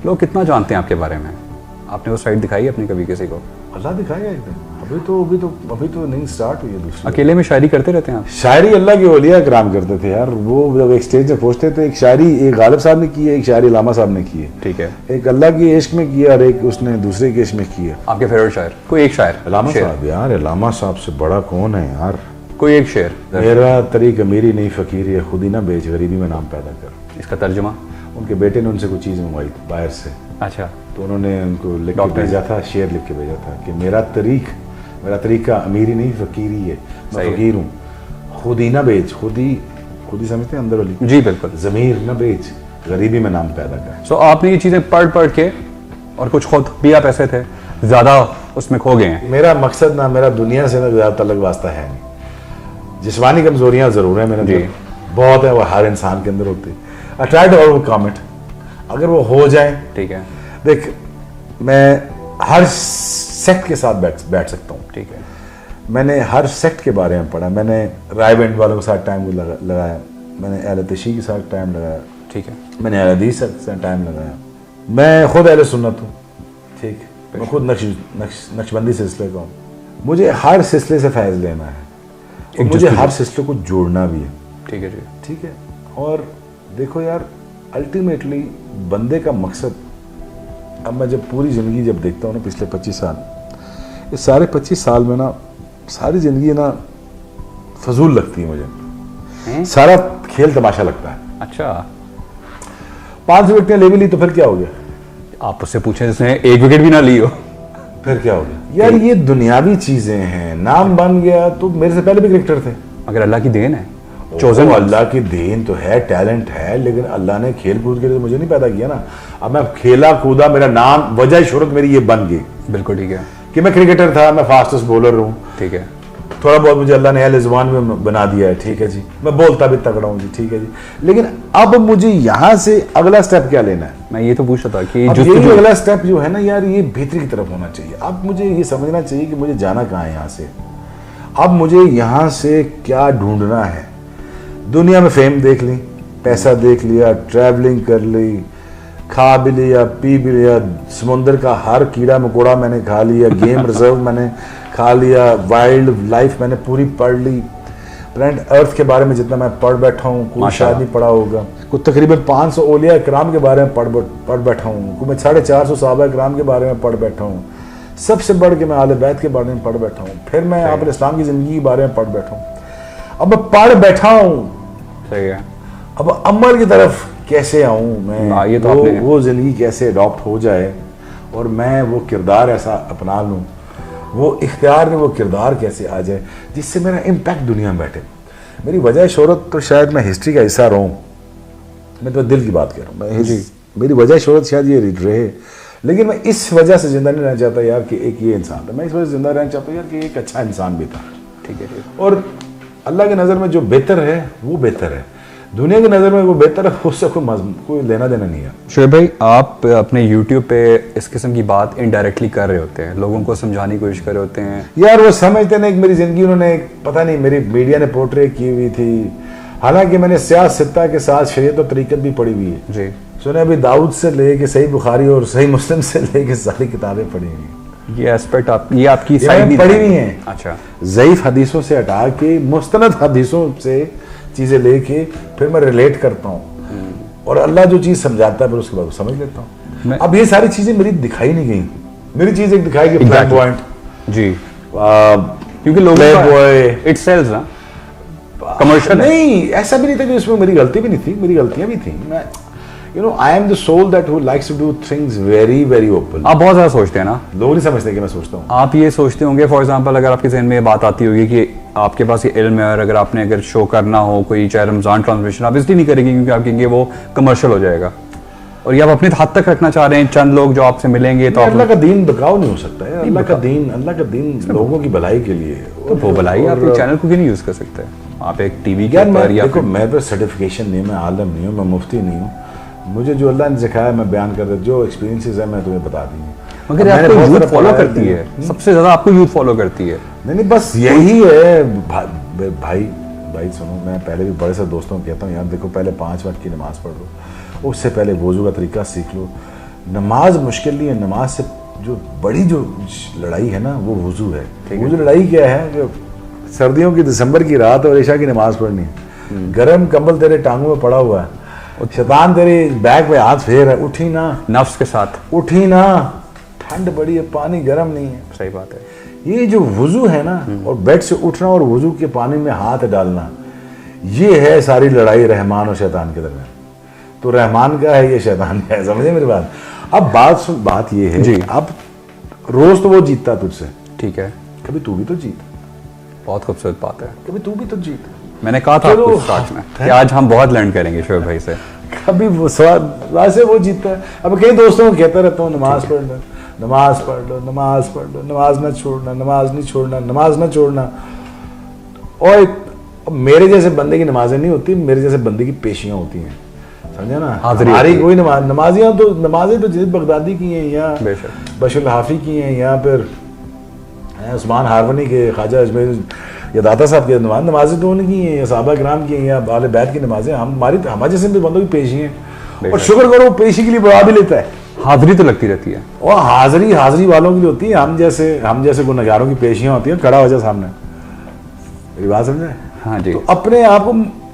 लोग कितना जानते हैं आपके बारे में? आपने वो साइड दिखाई अपनी कभी किसी को? अल्लाह दिखाएगा एक दिन। अभी तो नहीं स्टार्ट हुई है दूसरी। अकेले में शायरी करते रहते हैं आप? शायरी अल्लाह के औलिया कराम करते थे यार। वो जब एक स्टेज पे पहुंचते थे, एक शायरी एक गालिब साहब ने की है, एक शायरी अल्लामा साहब ने की है। ठीक है। एक अल्लाह के इश्क में किया और एक उसने दूसरे के इश्क में किया। आपके फेवरेट शायर? कोई एक शायर? अल्लामा साहब यार, अल्लामा साहब से बड़ा कौन है यार। कोई एक शेर? मेरा तरीक अमीरी नहीं फकीरी है, खुद ही ना बेच गरीबी में नाम पैदा कर। इसका तर्जुमा? उनके बेटे ने उनसे कोई चीज़ मंगवाई बाहर से। अच्छा। तो उन्होंने उनको लिख के भेजा था, शेर लिख के भेजा था कि मेरा तरीका अमीरी नहीं फकीरी है, मैं फकीर हूँ, खुद ही ना बेच। खुद ही समझते हैं अंदर वाली? जी बिल्कुल। ज़मीर ना बेच, गरीबी में नाम पैदा कर। सो आपने ये चीज़ें पढ़ के, और कुछ खुद भी आप ऐसे थे, ज़्यादा उसमें खो गए हैं? मेरा मकसद ना, मेरा दुनिया से ना ज़्यादा तल्लुक वास्ता है नहीं। जिस्मानी कमजोरियाँ ज़रूर हैं मेरे अंदर, बहुत है, वो हर इंसान के अंदर होती है। I try to overcome it, अगर वो हो जाए। ठीक है। देख, मैं हर सेक्ट के साथ बैठ सकता हूँ। ठीक है। मैंने हर सेक्ट के बारे में पढ़ा। मैंने रायबेंड वालों के साथ टाइम लगाया, मैंने अहले तशी के साथ टाइम लगाया। ठीक है। मैंने अहले हदीस के साथ टाइम लगाया। मैं खुद अहले सुन्नत हूँ। ठीक, मैं खुद नक्शबंदी सिलसिले का हूँ। मुझे हर सिलसिले से फैज़ लेना है और मुझे हर सिलसिले को जोड़ना भी है। ठीक है जी। ठीक है। और देखो यार, अल्टीमेटली बंदे का मकसद, अब मैं जब पूरी ज़िंदगी जब देखता हूँ ना, पिछले 25 साल, इस सारे 25 साल में ना सारी ज़िंदगी ना फजूल लगती है मुझे। सारा खेल तमाशा लगता है। अच्छा। 5 विकेटें ले भी ली तो फिर क्या हो गया? आप उससे पूछें जिसने 1 विकेट भी ना ली हो, फिर क्या हो गया? यार ये दुनियावी चीज़ें हैं। नाम बन गया तो मेरे से पहले भी क्रिकेटर थे। अगर अल्लाह की देन है, चोज़न अल्लाह की देन तो है, टैलेंट है, लेकिन अल्लाह ने खेल कूद के लिए मुझे नहीं पैदा किया ना। अब मैं खेला कूदा, मेरा नाम, वजह शोहरत मेरी ये बन गई। बिल्कुल ठीक है कि मैं क्रिकेटर था, मैं फास्टेस्ट बॉलर हूँ। ठीक है। थोड़ा बहुत मुझे अल्लाह ने अहले ज़ुबान में बना दिया है। ठीक है जी। मैं बोलता भी तगड़ा हूँ जी। ठीक है जी। लेकिन अब मुझे यहाँ से अगला स्टेप क्या लेना है? मैं ये तो पूछ रहा था कि ये अगला स्टेप जो है ना यार, ये बेहतरी की तरफ होना चाहिए। अब मुझे ये समझना चाहिए कि मुझे जाना कहाँ है यहाँ से। अब मुझे यहाँ से क्या ढूंढना है? दुनिया में फेम देख ली, पैसा देख लिया, ट्रैवलिंग कर ली, खा भी लिया, पी भी लिया, समुंदर का हर कीड़ा मकोड़ा मैंने खा लिया, गेम रिजर्व मैंने खा लिया, वाइल्ड लाइफ मैंने पूरी पढ़ ली, प्लेनेट अर्थ के बारे में जितना मैं पढ़ बैठा हूँ कोई शायद नहीं पढ़ा होगा। कुछ तकरीबन 500 औलिया कराम के बारे में पढ़ बैठा हूँ। कुछ मैं 450 सहाबा कराम के बारे में पढ़ बैठा हूँ। सबसे बढ़ के मैं आले बैत के बारे में पढ़ बैठा हूँ। फिर मैं आप इस्लाम की ज़िंदगी के बारे में पढ़ बैठा हूँ। अब मैं पढ़ बैठा हूँ, सही है। अब अमल की तरफ कैसे आऊँ मैं? ये तो वो ज़िंदगी कैसे अडॉप्ट हो जाए और मैं वो किरदार ऐसा अपना लूँ, वो इख्तियार में वो किरदार कैसे आ जाए जिससे मेरा इम्पैक्ट दुनिया में बैठे। मेरी वजह शोहरत तो शायद मैं हिस्ट्री का हिस्सा रहूँ, मैं तो दिल की बात कह रहा हूँ। मेरी वजह शोहरत शायद ये रहे, लेकिन मैं इस वजह से ज़िंदा नहीं रहना चाहता यार कि एक ये इंसान था। मैं इस वजह से ज़िंदा रहना चाहता हूँ यार कि एक अच्छा इंसान भी था। ठीक है। और अल्लाह की नज़र में जो बेहतर है वो बेहतर है, दुनिया की नज़र में वो बेहतर है, उससे कोई लेना देना नहीं है। शोएब भाई, आप अपने यूट्यूब पे इस किस्म की बात इनडायरेक्टली कर रहे होते हैं, लोगों को समझाने की कोशिश कर रहे होते हैं। यार वो समझते नहीं कि मेरी ज़िंदगी उन्होंने पता नहीं मेरी मीडिया ने पोर्ट्रे की हुई थी, हालांकि मैंने सियासत के साथ शरीयत और तरीक़त भी पढ़ी हुई है जी। सुने अभी दाऊद से लेके सही बुखारी और सही मुस्लिम से लेके सारी किताबें पढ़ी हुई हैं। ये एस्पेक्ट ये आपकी साइड पढ़ी हुई हैं। अच्छा। ज़ईफ़ हदीसों से हटा के मुस्तनद हदीसों से चीज़ें लेके फिर मैं रिलेट करता हूँ और अल्लाह जो चीज़ समझाता है फिर उसके बाद समझ लेता हूँ। अब ये सारी चीज़ें मेरी दिखाई नहीं गई। मेरी चीज़ एक दिखाई गई फ्लैम्बॉयंट जी, क्योंकि लोग इट सेल्स ना कमर्शियल नहीं, ऐसा भी नहीं था कि उसमें मेरी गलती भी नहीं थी, मेरी गलतियाँ भी थी। मैं I am the soul that who likes to do things very very open। आप बहुत ज़्यादा सोचते हैं ना, लोग नहीं समझते कि मैं सोचता हूँ। आप ये सोचते होंगे, फॉर एग्जांपल अगर आपके जहन में ये बात आती होगी कि आपके पास ये इल्म है और अगर आपने शो करना हो कोई चाहे रमज़ान ट्रांसमिशन, आप इसलिए नहीं करेंगे क्योंकि आप कहेंगे वो कमर्शियल हो जाएगा, और ये आप अपने हद तक रखना चाह रहे हैं, चंद लोग जो आपसे मिलेंगे तो अल्लाह का दीन बिकाऊ नहीं हो सकता है। अल्लाह का दीन लोगों की भलाई के लिए, तो वो भलाई आप चैनल को क्यों नहीं यूज़ कर सकते? आप एक टीवी के ऊपर या देखो, मैं तो सर्टिफिकेशन नहीं, मैं आलम नहीं हूँ, मैं मुफ्ती नहीं हूँ। मुझे जो अल्लाह ने सिखाया मैं बयान कर रहा, जो एक्सपीरियंसेस है मैं तुम्हें बता दी हूँ। मगर आपको यूथ फॉलो करती है, सबसे ज़्यादा आपको यूथ फॉलो करती है। नहीं बस यही है भाई सुनो, मैं पहले भी बड़े से दोस्तों को कहता हूँ यार देखो, पहले 5 वक्त की नमाज़ पढ़ लो, उससे पहले वज़ू का तरीका सीख लो, नमाज मुश्किल नहीं है, नमाज से जो बड़ी जो लड़ाई है ना वो वुजू है। वो जो लड़ाई क्या है कि सर्दियों की दिसंबर की रात और ईशा की नमाज पढ़नी है, गर्म कंबल तेरे टांगों में पड़ा हुआ है, शैतान तेरे बैग पे हाथ फेर है, उठी ना, नफ्स के साथ उठी ना, ठंड बड़ी है, पानी गर्म नहीं है। सही बात है। ये जो वुजू है ना, और बेड से उठना और वुजू के पानी में हाथ डालना, ये है सारी लड़ाई रहमान और शैतान के दरमियान। तो रहमान का है, ये शैतान का है, समझे मेरी बात। अब बात ये है जी। अब रोज तो वो जीतता तुझसे, ठीक है, कभी तू भी तो जीत, बहुत खूबसूरत बात है। कभी तू भी तो जीत। मैंने कहा था चलो, आपको स्टार्ट में कि आज हम बहुत लर्न करेंगे शोएब भाई से। कभी वो वैसे वो जीतता है। अब कई दोस्तों को कहता रहता हूँ नमाज पढ़ लो, नमाज पढ़ लो, नमाज पढ़ लो, नमाज ना छोड़ना, नमाज नहीं छोड़ना, नमाज ना छोड़ना। और मेरे जैसे बंदे की नमाजें नहीं होती, मेरे जैसे बंदे की पेशियां होती हैं, समझे ना। हमारी कोई नमाजियां तो नमाजें तो जैसे बगदादी की हैं या बशर हाफी की हैं या फिर उस्मान हारवनी के, ख्वाजा अजमेर या दाता साहब के नमाजें तो उनकी हैं, या साहबा कराम की हैं, या आले बैत की नमाजें। हमारे जैसे भी बंदों की पेशी हैं, और शुक्र करो पेशी के लिए बढ़ा भी लेता है। हाजिरी तो लगती रहती है, और हाजिरी वालों की होती है। हम जैसे गुनहगारों की पेशियां होती हैं, खड़ा हो जाए सामने। मेरी बात समझे? हाँ जी। तो अपने आप को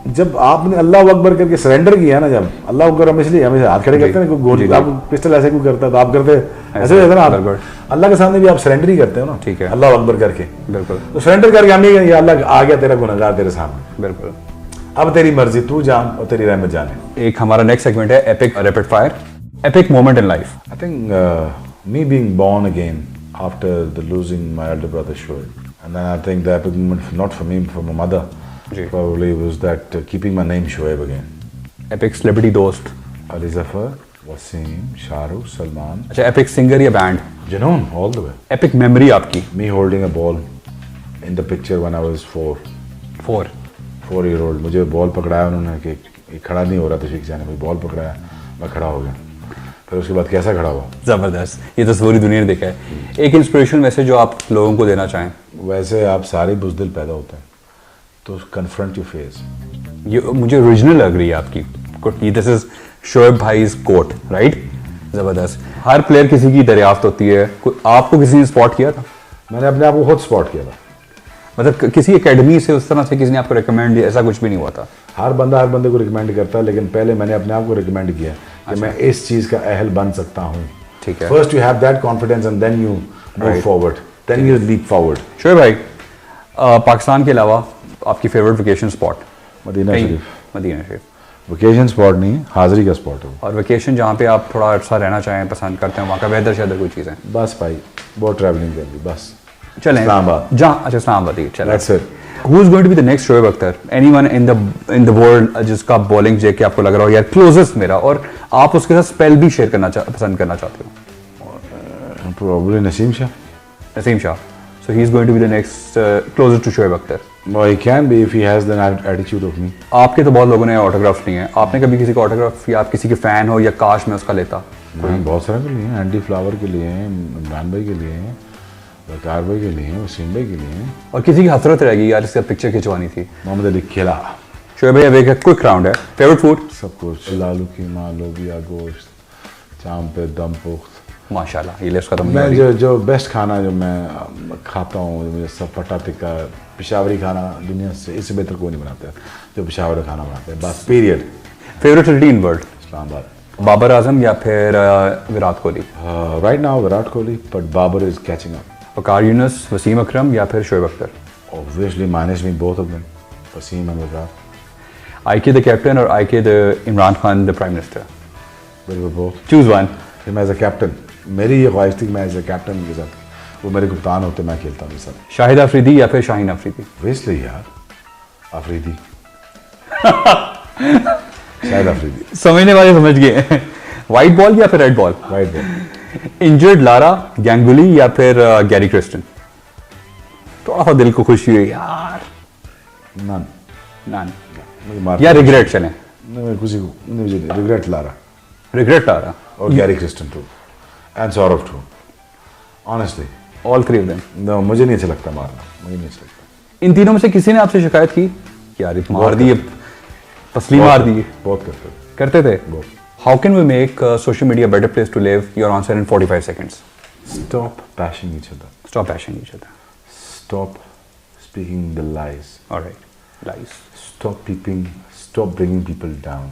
जब आपने अल्लाह अकबर करके सरेंडर किया ना, जब अल्लाह अकबर हम इसलिए हमें हाथ खड़े करते हैं ना, गोली आप पिस्टल ऐसे क्यों करता है, तो आप करते ऐसे रहते ना, आप अल्लाह के सामने भी आप सरेंडर ही करते हो ना, ठीक है, अल्लाह अकबर करके। बिल्कुल। तो सरेंडर करके हम ये अल्लाह आ गया तेरा गुनहगार तेरे सामने, बिल्कुल, अब तेरी मर्जी, तू जान और तेरी रहमत जाने। एक हमारा नेक्स्ट सेगमेंट है epic rapid fire, epic moment in life. I think me being born again after the losing my elder brother Shoaib, and then I think the epic moment, not for me, for my mother, probably was that keeping my name Shoaib again. Epic celebrity दोस्त? Ali Zafar, Wasim, Shahrukh, Salman. अच्छा, epic singer या band? Junoon, all the way. Epic memory आपकी? Me holding a ball in the picture when I was 4-year-old. मुझे ball पकड़ाया उन्होंने कि खड़ा नहीं हो रहा था, शिख जाने में बॉल पकड़ाया, मैं खड़ा हो गया। फिर उसके बाद कैसा खड़ा हुआ? जबरदस्त, ये तो पूरी दुनिया ने देखा है। एक इंस्पिरेशन मैसेज जो आप लोगों को देना चाहें? वैसे आप सारे बुज़दिल पैदा होते हैं, तो कन्फ्रंट योर फेस। ये मुझे ओरिजिनल लग रही है आपकी, दिस इज शोएब भाईज कोट, राइट? जबरदस्त। हर प्लेयर किसी की दरियाफ्त होती है, आपको किसी ने स्पॉट किया था? मैंने अपने आप को खुद स्पॉट किया था। मतलब किसी एकेडमी से उस तरह से किसी ने आपको रिकमेंड किया, ऐसा कुछ भी नहीं हुआ था? हर बंदे को रिकमेंड करता है, लेकिन पहले मैंने अपने आप को रिकमेंड किया कि मैं इस चीज़ का अहल बन सकता हूँ। ठीक है। First you have that confidence and then you move forward, then you leap forward. Shoaib भाई, पाकिस्तान के अलावा आपकी favourite vacation spot? Madina Sharif. Madina Sharif vacation spot नहीं है, हाजिरी का स्पॉट है। और वेकेशन जहाँ पे आप थोड़ा अच्छा रहना चाहें, पसंद करते हैं, वहाँ का वेदर शायद कोई चीज़ है? बस भाई बहुत ट्रैवलिंग कर ली, बस चलें इस्लामाबाद। जहाँ, अच्छा इस्लामाबाद ही चलें। That's it. Who is going to be the next Shoaib Akhtar? Anyone in the world जिसका बॉलिंग जे के आपको लग रहा हो यार क्लोजेस्ट मेरा, और आप उसके साथ स्पेल भी शेयर पसंद करना चाहते हो? Probably Naseem Shah. Naseem Shah. So he is going to be the next closer to Shoaib Akhtar. Well, he can be if he has the attitude of me. आपके तो बहुत लोगों ने ऑटोग्राफ लिए हैं, आपने कभी किसी का ऑटोग्राफ, या आप किसी के फैन हो या काश में उसका लेता? मैंने बहुत सारे के लिए हैं, एंडी फ्लावर के लिए हैं, इमरान भाई के लिए हैं, वकार भाई के लिए हैं, वसीम भाई के लिए हैं। और किसी की हसरत रहेगी यार इससे पिक्चर खिंचवानी थी? मोहम्मद अली खिला। शोएब भाई, अब एक क्विक राउंड है, फेवरेट फूड? सब कुछ, लालू कीमा, लोबिया गोश्त, चाम पे दम पुख्त। माशाल्लाह, ये लिस्ट खत्म। मैं जो बेस्ट खाना जो मैं खाता हूँ, मुझे सब पटा टिक्का, पेशावरी खाना दुनिया से इससे बेहतर कोई नहीं बनाता है जो पेशावरी खाना बनाते हैं, बस period. Favourite city in world? Islamabad. Babar Azam या फिर Virat Kohli? Right now Virat Kohli, but Babar is catching up. Waqar Younis, Wasim Akram या फिर Shoaib Akhtar? Obviously minus me both of them, Wasim and Virat. IK the captain और IK the Imran Khan the prime minister? बिल्कुल both। Choose one। मैं as a captain, मेरी ये ख्वाहिश थी कि मैं एज अ कैप्टन उनके साथ, वो मेरे कप्तान होते, मैं खेलता उनके साथ। शाहिद अफरीदी या फिर शाहीन अफरीदी? Obviously यार अफरीदी। शाहिद अफरीदी। समझने वाले समझ गए। व्हाइट बॉल या फिर red ball? White ball. Injured Lara Ganguly या फिर गैरी क्रिस्टन? थोड़ा सा दिल को खुशी हुई यार। नन। नन या रिग्रेट? चले मैं खुशी को मुझे रिग्रेट ला रहा, रिग्रेट ला रहा, और Gary Kirsten too and Saurabh too, honestly all three of them. No, मुझे नहीं अच्छा लगता मारना, मुझे नहीं अच्छा लगता। इन तीनों में से किसी ने आपसे शिकायत की यार मार दी, पसली मार दी? बहुत करते थे। How can we make social media a better place to live? Your answer in 45 seconds. Stop bashing each other. Stop bashing each other. Stop speaking the lies. All right. Lies. Stop bringing people down.